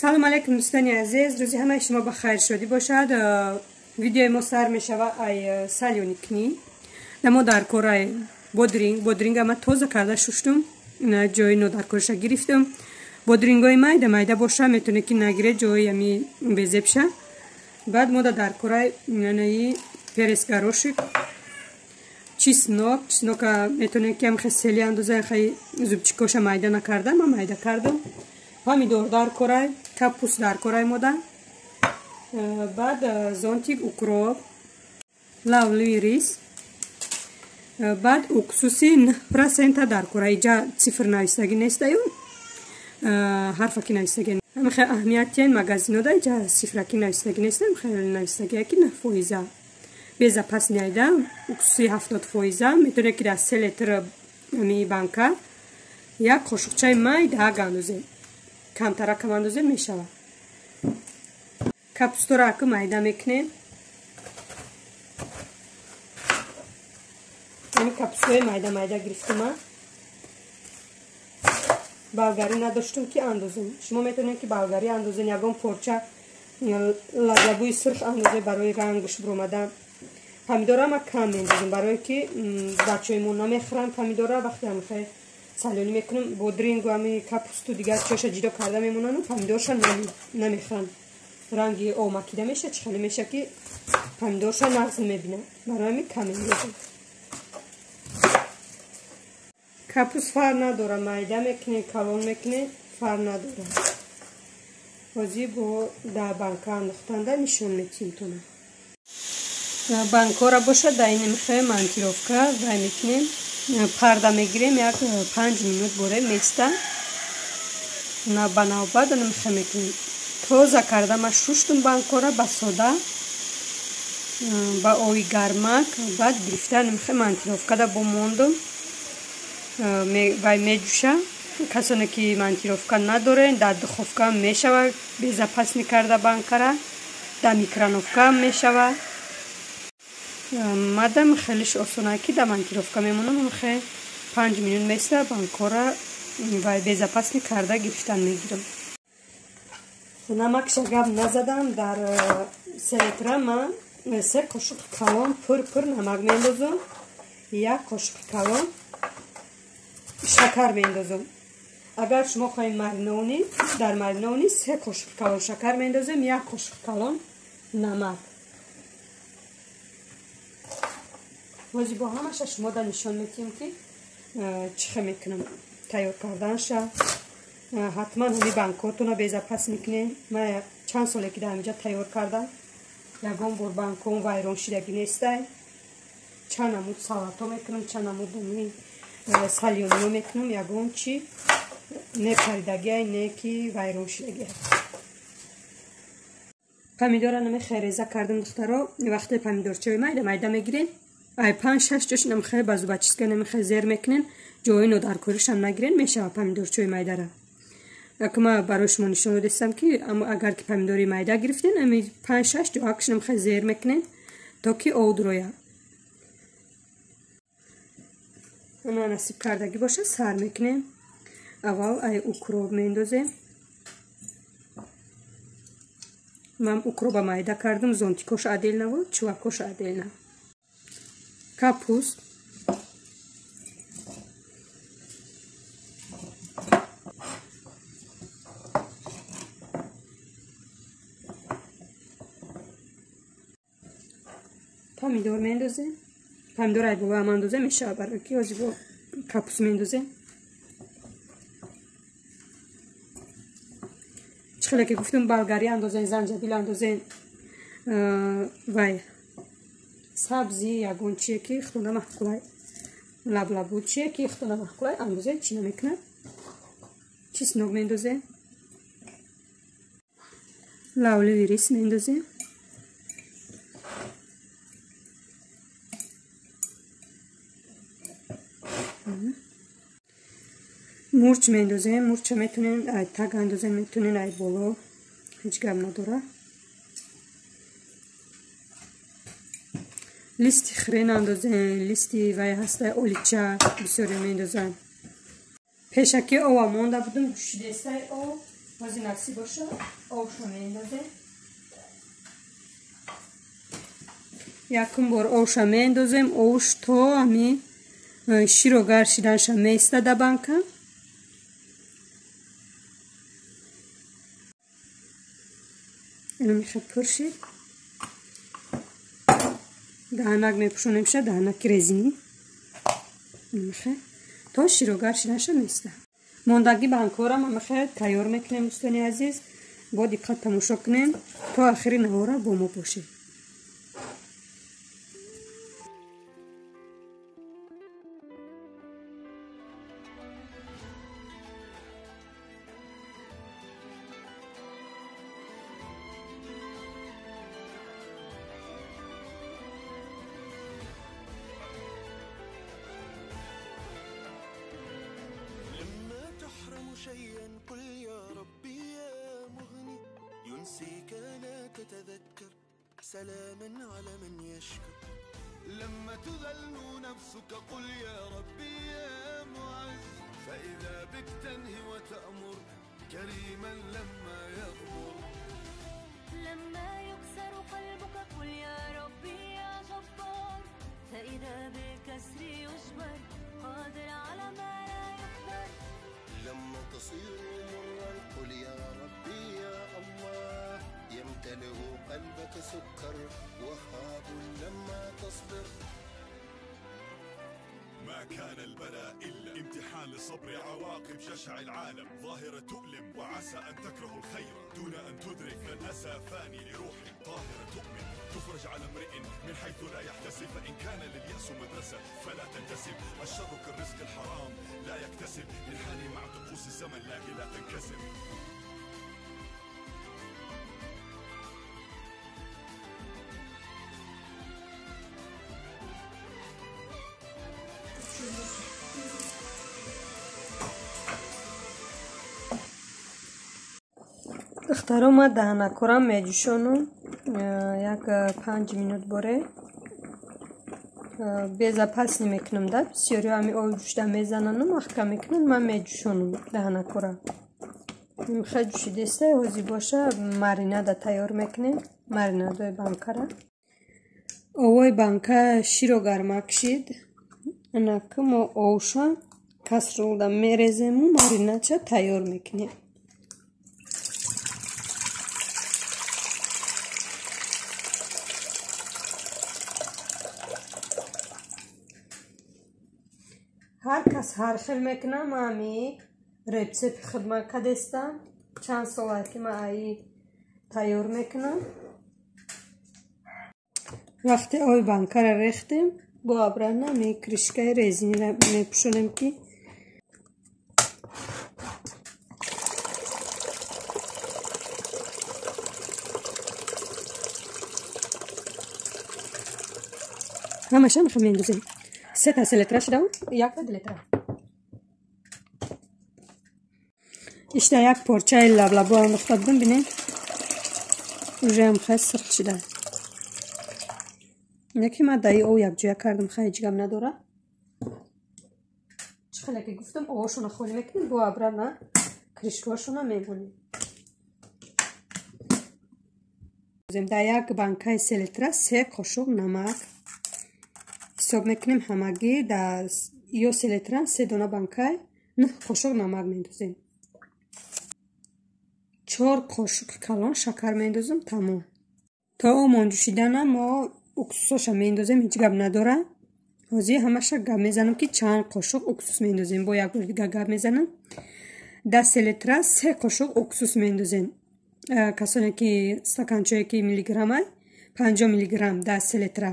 سلام علیکم دوستان عزیز، روزی همه شما بخیر شدی باشد. ویدیوی ما سر می شود ای سالیونیکنی نمو در کورای بودرینگ اما توزه کرده ششتم جای نو در کورش گرفتم. بودرینگ های مایده باشه میتونه که نگیره جایی همی بزیب شه. بعد ما در کورای نهی پرس گروشک چیسنوک میتونه که هم خیلی اندازه خیلی زوبچیکوش مایده نکردم، من مایده کردم. پامیدور در کورای، کپوس در کورای مودا. بعد زونتیک اوکروب، لاولی ریس. بعد اکسوسی 9% در کورای جا صفر نویسگی نیستیم. حرف کی نویسگی. هم خیلی اهمیتی مغازینو دای جا صفر کی نویسگی نیستیم. خیلی نویسگی کی نفویزه. بیزا پس نیدم. اکسوسی 70% میتونه که در 3 لیتر می بانکا یا قاشقچه مای ده گندوزه. کمتر کماندوزه میشه. کپستورا که مایده میکنیم. این کپسوی مایده گرفتم. بالگاری نداشتم که اندازم. شما میتونید که بالگاری اندازین یکم پرچه یا لبوی سرخ اندازه برای رنگش برومدن. پامیدورا ما کم میندازیم برای که بچه‌مون نمیخورن پامیدورا وقتی هم خیلی سالونی میکنم بودرینگ و همی کپوستو دیگر چوش جدا کرده میمونن و پامیدورشان نمیخورن. رنگی او مکیده میشه چخلی میشه که پامیدورشان نقص میبینه برای همی کم میندازیم. کپوس فر نداره مایده میکنه کلون میکنه فر نداره. بازی با در بانکا انداختنده نشون میتیم تونه. بانکا را باشه در این میخواه مانتیروفکا و میکنیم پرده میگیریم یک 5 minut بوره میسته بناو بعد نمیخواه میکنیم توزه کرده ما شوشتم بانکا را با سودا با اوی گرمک بعد گرفته نمیخواه مانتیروفکا دا بموندم و میجوشه کسانی که مانتیروفکا نداره در دخوفکا میشوه بیزا پس میکرده بانکا را در میکرانوفکا میشوه مادم خیلیش آسونه که در مانتیروفکا میمونم خیلی 5 minut میسته بانکا را و بیزا پس میکرده گرفتن میگیرم. نمک شگب نزدم در 3 لیتر من 3 قاشق کلان پر نمک میندازم 1 قاشق کلان شکر میندازم. اگر شما خواهید مرینونی در مرینونی 3 قاشق کلان شکر میندازم 1 قاشق کلان نمک. واسه با همش شما در نشان میتیم که چخه میکنم تیار کردنش. حتما همی بانکاتون بیزا پس میکنین. من چند ساله که در اینجا تیار کردم یکم بر بانکون وایرون شدگی نیسته. چند عمود سالاتو میکنم چند عمود دمی سالیونیو میکنم یکم چی نه پریدگی نه که وایرون شدگی. پامیدورا نمی خیریزه کردم دخترا وقتی پامیدور چوی مایده میگیرین ای 5-6 جوش نمیخواه بازو بچیسکه نمیخواه زیر میکنین جایی نو در کورش هم نگیرین میشه پامیدور چوی مایده را. اما برای شما نشون دادم که اگر که پامیدوری مایده گرفتین امی 5-6 جو اکش نمیخواه زیر میکنین تا که اود رویا اما نصیب کردگی باشه سر میکنین. اول ای اوکروب میندازیم. من اوکروب مایده کردم زونتیکوش عدیل نبود چوکوش عدیل نه. کپوست پامیدور میندازیم. پامیدور ای بابا هم اندازه میشه برای که وزی با کپوست میندازیم. چخیلی که گفتم بالگاری اندازین زنجبیل اندازین وای سبزی یا گونچه که خونه محکولای لبلبو چیه که خونه محکولای اندازه چی نمیکنه چیز نوگ میندازه لاولی ویریس میندازه مرچ میندازه. مرچ میتونین ای تگ اندازه میتونین ای بولو هیچ گم نداره. لیستی خرین اندازه لیستی وای هسته اولیچه بسیاری میندازن. پیشکی او مونده بودم دوشیده او ҳозир насиб боша овшо меандозем. Якум бор овша меандозем. Овш то ами широгар шиданша меистада банка. Ина мехад пуршид. Даҳанак мепӯшонемша, даҳанаки резини. Мехад то широгар шиданша меиста. Мондаги банкора ма мехад тайёр мекунем дӯстони азиз. Бо диққат тамошо кунем то охири навора бо мо бошед. شيئا قل يا ربي يا مغني ينسيك لا تتذكر سلاما على من يشكر لما تذل نفسك قل يا ربي يا معز فإذا بك تنهي وتأمر كريما لما يغمر لما يكسر قلبك قل يا ربي يا جبار فإذا بالكسر يجبر قادر على ما لا يقدر لما تصير مرا قل يا ربي يا الله يمتلئ قلبك سكر وهاب لما تصبر ما كان البلاء إلا امتحان لصبر عواقب جشع العالم ظاهرة تؤلم وعسى أن تكرهوا الخير دون أن تدرك من أسى فاني لروح طاهرة تؤمن تفرج على امرئ من حيث لا يحتسب فإن كان لليأس مدرسة فلا تنتسب الشر كالرزق الحرام لا يكتسب انحني مع طقوس الزمن لكن لا تنكسر духтаро ма даҳанакорам меҷӯшонам як 5 минут боре беза пасни мекунам да бисёри ами оби ҷӯшида мезананам ахка мекунам ман меҷӯшонам даҳанакора мехоҳад ҷӯшидеста ҳозир боша маринада тайёр мекунем маринадои банкара овои банка широ гарма кишид инака мо овша касролда мерезему маринадша тайёр мекунем ҳар кас ҳар хел мекунам ами рецепти хидмат кардестам чанд сола ки ман аи тайёр мекунам вақте оби банкара рехтем бо абрана ами кришкаи резинира мепӯшонем ки ҳамаша мехоҳам мендозем 3 литра шудам 1 литра ишта як порчаи лаблабо андохта будам бинед уже ҳам хай сирх шуда яки ман даи ов якҷоя кардам хай ҳеҷ гап надора чӣ хеле ки гуфтам овошона холӣ мекунем бо абрана кришкаҳошона мебонем дар як банкаи 3 литра 3 қошуқ намак ҳисоб мекунем ҳамагӣ дар ё 3 литра 3 дона банкай 9 қошуқ намак мендозем 4 қошуқ калон шакар мендозем тамом то омон ҷӯшиданам мо уксусоша мендозем ҳеҷ гап надора ҳозир ҳамаша гап мезанам ки чанд қошуқ уксус мендозем бо як бор дига гап мезанам дар 3 литра 3 қошуқ уксус мендозем касоне ки стаканчое ки миллиграммай 50 миллиграмм дар 3 литра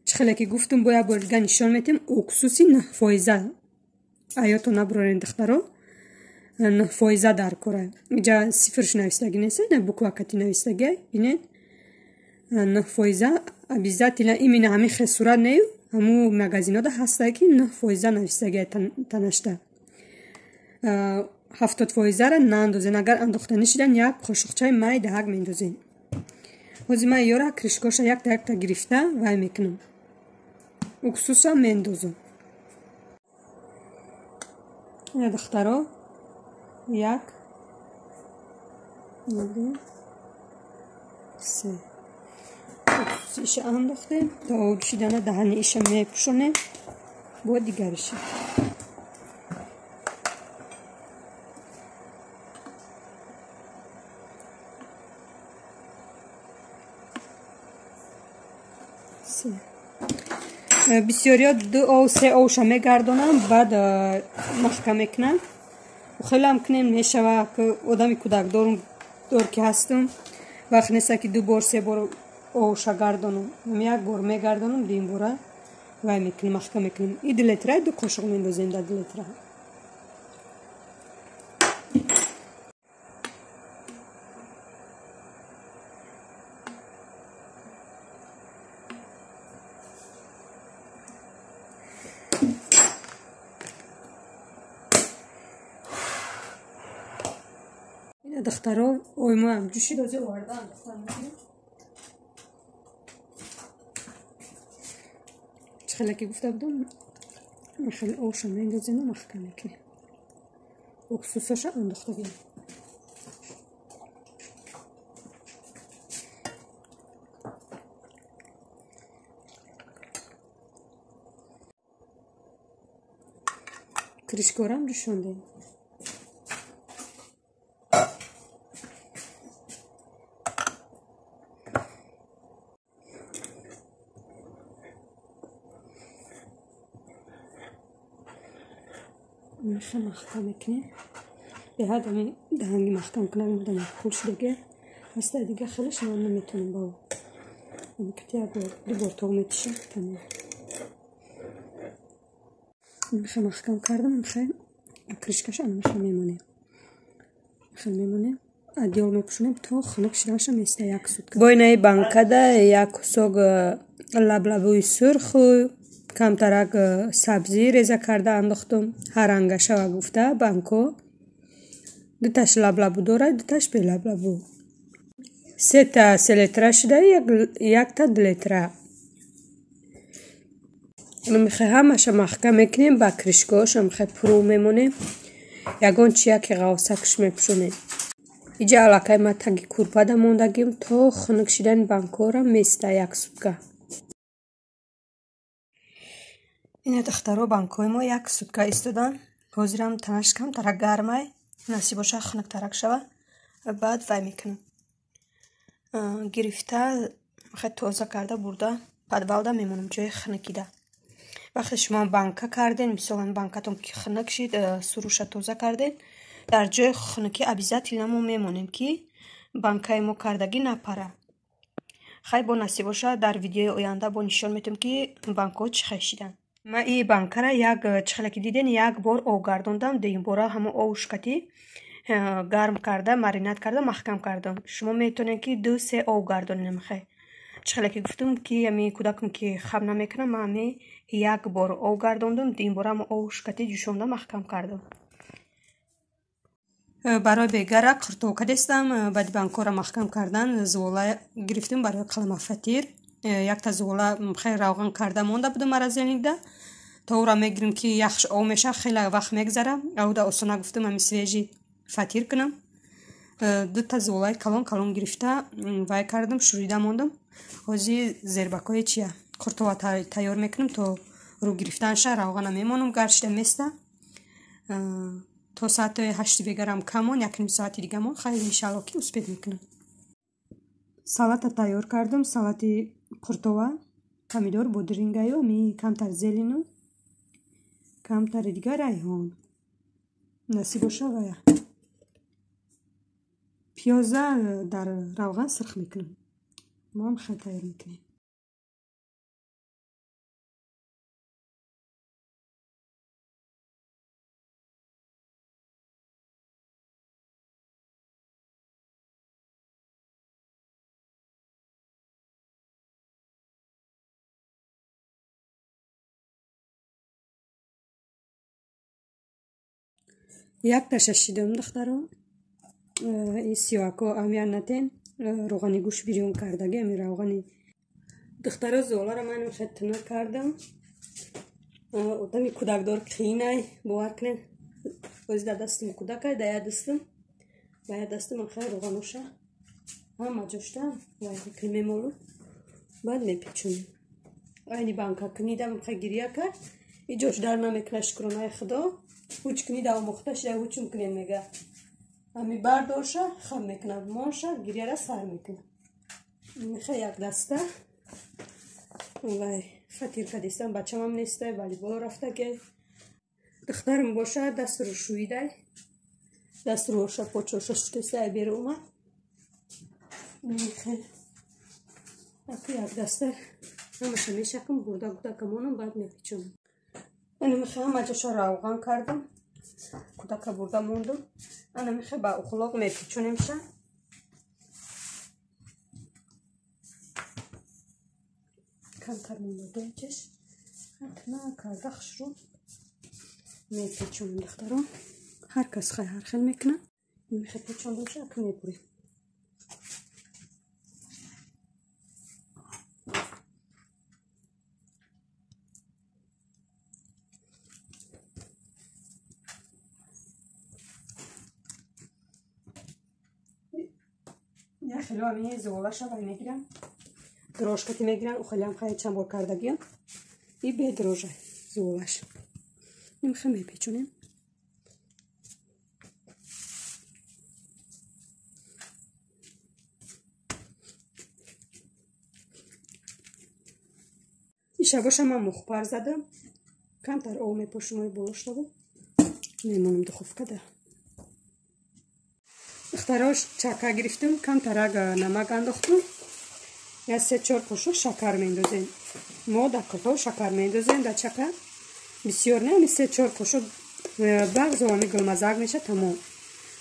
чӣ хеле ки гуфтам бо як бор дига нишон метем уксуси 9% аёто набурорен духтаро 9% дар кора инҷа сифрш навистагӣ нест ина буквакати навистагӣ бинед 9% обязательно именно ҳамин хел сурат нею ҳаму магазинода ҳастае ки 9% навистагӣ танашта 70%ра наандозен агар андохтанӣ шудан як қошуқчаи май даҳак мендозен ҳозир ман ёра кришкоша якта якта гирифта вай мекунам уксусам мендозам ина духтаро 1 7 3 уксусиша андохтем то ҷӯшидана даҳани иша мепӯшонем бо дигариша. бисёриё 2 ов 3 овша мегардонам, баъд маҳкам мекунам. хелам кунем мешава ки одами кӯдакдор ки ҳастам, вақт неста ки 2 бор 3 бор овша гардонам. Як бор мегардонам, дуюм бора вай мекунем, маҳкам мекунем. И 2 литра 2 қошуқ мендозем дар 2 литра. духтаро оймоам ҷӯши розе овардаам хеле ки гуфта будам хеле овша мендозем ва маҳкам мекунем. уксусаша андохта биям. кришкорам ҷӯшондем. маҳкам мекунем. беҳад ами даҳанги маҳкам кунам будам пулш дига ҳаста дига хелеш ман наметонам ба amikti як бор 2 бор тог метишам тамом. мехам маҳкам кардам, мехам кришкаш анамеша мемонем. мехам мемонем. адёл мепӯшонем то хунук шиданша места 1 сутка. бо инаи банкада 1 кусок лаблабӯи сурху камтарак сабзӣ реза карда андохтам. ҳар рангашава гуфта банко 2 таш лаблабу дорад, 2 таш белаблабу. 3 та 3 литра шуда, 1 та 2 литра. мехе ҳамаша маҳкам мекунем ба кришкош мехе пурӯ мемонем. ягон чияки ғавсакш мепӯшонем. иҷа аллакай ма таги курпада мондагим то хунук шидани банкора места 1 сутка. ина духтаро банкои мо 1 сутка истодан. ҳозирам танаш камтарак гармай, насиб боша хунуктарак шава. баъд вай мекунам. гирифта хеле тоза карда бурда подвалда мемонам ҷои хунукида. вақте шумо банка карден, мисолан банкатон ки хунук шид, суруша тоза карден, дар ҷои хунукӣ обязательно мо мемонем ки банкаи мо кардагӣ напара. хай бо насиб боша дар видеои оянда бо нишон метем ки банкҳо чӣ хел шидан. ман и банкара як чихеле ки диден 1 бор ов гардондам, дуюм бора ҳамон овушкати гарм карда маринад карда маҳкам кардам. шумо метонед ки 2-3 ов гардонем. хай чихеле ки гуфтам ки ами кӯдакам ки хаб намекунам, ман ами 1 бор ов гардондам, дуюм бора ҳамон овушкати ҷӯшонда маҳкам кардам. барои бегара қуртовка дестам. баъди банкора маҳкам кардан зувола гирифтем барои қалама фатир. 1 та зувола хеле равған карда монда будам морозилникда. то ура мегирем ки яхш ов меша, хеле вақт мегзара. ауда осона гуфтам ами свежи фатир кунам. 2 та зуволаи калон калон гирифта вай кардам, шурида мондам. ҳозир зербакои чия қуртова тайёр мекунам. то рӯ гирифтанша равғана мемонам, гаршида места то соати 8 бегарам камон, 1 соати дигамон хеле иншалло ки успеҳ мекунам. салата тайёр кардам. салати қуртова, помидор, бодрингаю, ами камтар зелину, камтари дига райҳон. насиб боша вая. пиёза дар равған сирх мекунам. мо ҳам хеле тайёр мекунем. як таша шидам духтаро. ин сиёҳако аҳамият натен. роғани гӯш бирён кардаги ами равғани духтаро зуолара ман хеле тунук кардам. одами кӯдакдор қиинай бовар кунед. ҳозир дар дастам кӯдакай, дар як дастам باید دستم خیلی روغنوشه همه جاشتم باید کلمه مولو بعد میپیچونیم اینی بانکا کنیدم خیلی گریه کرد اینجاش در نمیکنه شکرانه خدا هوچ کنیده و مختش ده هوچم کنیم میگه همی برداشته خم میکنه مانشه گریه را سر میکنه میخواه یک دسته ولی خطیر کدیستم بچه هم نیسته ولی بالا رفته که دخترم باشه دست رو شویده دست رو باشه پوچوشه شتسته بیره اومد میخواه یک دسته همشه میشکم برده کمونم بعد میپیچونم اینو میخواه همه جاشا روغن کردم کودک برده موندم اینو میخواه با اخلاق میپیچونیم شه کمتر مونده چش حتما کردخش رو میپیچونیم دخترم هر کس خواهی هر خیل میکنه میخواه پیچوندم شه اکن میبوریم یه خیلی همین زوالش رو میگیرم دروشکتی میگیرن او خیلی هم خیلی چند بار کردگیم این به دروشه زوالش این خیلی میپیچونیم این شباش من مخبر زدم کمتر او میپوشم بولش دادم میمونم دخوف کده اختراش چکه گرفتم کمتر اگه نمک انداختم یا 3-4 قاشق شکر میندازیم ما در کتو شکر میندازیم در چکه بسیار نه 3-4 قاشق بغض و گلمزاگ میشه تمام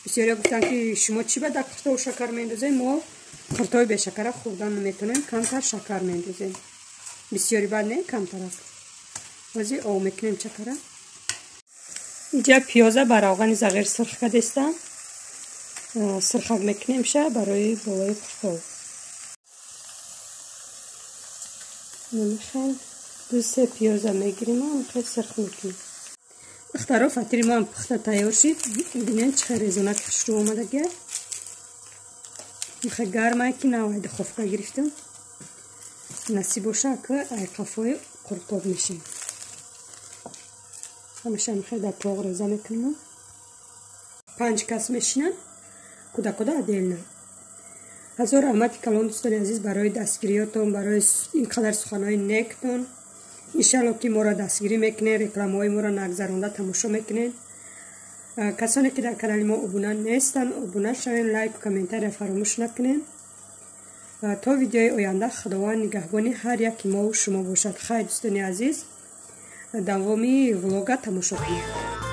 بسیاری گفتن که شما چی به در کتو شکر میندازیم ما خورتای به شکر خوردن نمیتونیم کمتر شکر میندازیم بسیاری بعد نه کمتر وزی او میکنیم چکره اینجا پیازه بر روغن زغیر سرخ کردستم سرخ میکنیم شه برای بالای خورتای نمیخواه 2-3 پیازه میگیریم و میخواه سرخ میکنیم اخترا فتیری ما هم پخته تیار شید بینین چه ریزونه کش رو آمده گه میخواه گرمه که نوید خوفکه گرفتم نصیب باشه که ای قفای قرطاب میشیم همیشه میخواه در پاق ریزه میکنیم 5 کس میشینن کده عدیل نه هزار رحمت کلان دوستان عزیز برای دستگیریاتون برای اینقدر سخنهای نیکتون انشالله که ما را دستگیری میکنین رکلام های ما را نگذرانده تماشا میکنین کسانی که در کانال ما ابونه نیستن ابونه شوین لایک و کامنتر فراموش نکنین تا ویدیوی آینده خداوند نگهبانی هر یک ما و شما باشد خیر دوستان عزیز دوامی ولاگ تماشا کنید